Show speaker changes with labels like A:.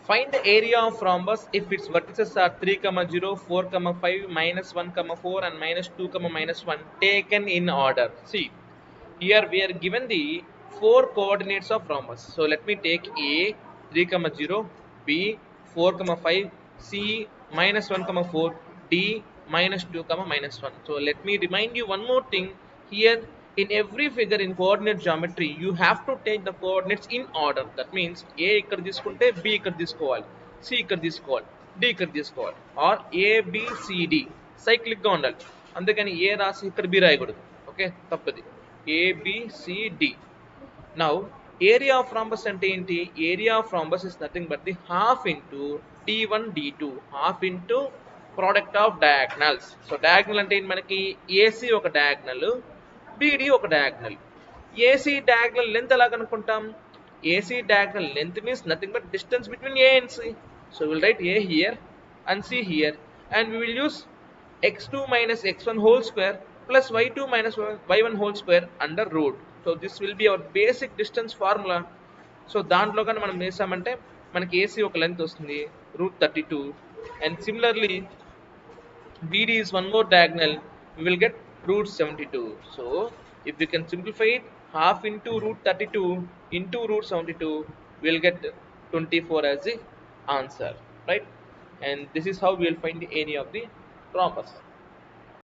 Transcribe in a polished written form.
A: Find the area of rhombus if its vertices are 3, 0, 4, 5, -1, 4 and -2, -1 taken in order. See, here we are given the 4 coordinates of rhombus. So let me take A 3, 0, B 4, 5, C -1, 4, D -2, -1. So let me remind you one more thing. Here in every figure in coordinate geometry you have to take the coordinates in order. That means A ikkada తీసుకుంటే B ikkada తీసుకోవాలి, C ikkada తీసుకోవాలి, D ikkada తీసుకోవాలి, or A B C D cyclic గా ఉండాలి. అందుకని A రాసి ఇక్కడ B రాయకూడదు. ఓకే, తప్పది. A B C D. Now area of rhombus అంటే ఏంటి? Area of rhombus is nothing but the half into D1 D2, half into product of diagonals. So diagonal అంటే ఏంటి? మనకి AC ఒక diagonal, BD ఒక diagonal. AC diagonal length ఎలా కనుక్కుంటాం? AC diagonal length means nothing but distance between A and C. So we will write A here and C here, and we will use x2 minus x1 whole square plus y2 minus y1 whole square under root. So this will be our basic distance formula. So దాంట్లో కానీ మనం వేసామంటే మనకి AC ఒక length వస్తుంది √32, and similarly BD is one more diagonal, we will get √72. So if we can simplify it, half into √32 into √72, we will get 24 as the answer, right? And this is how we will find the area of the rhombus.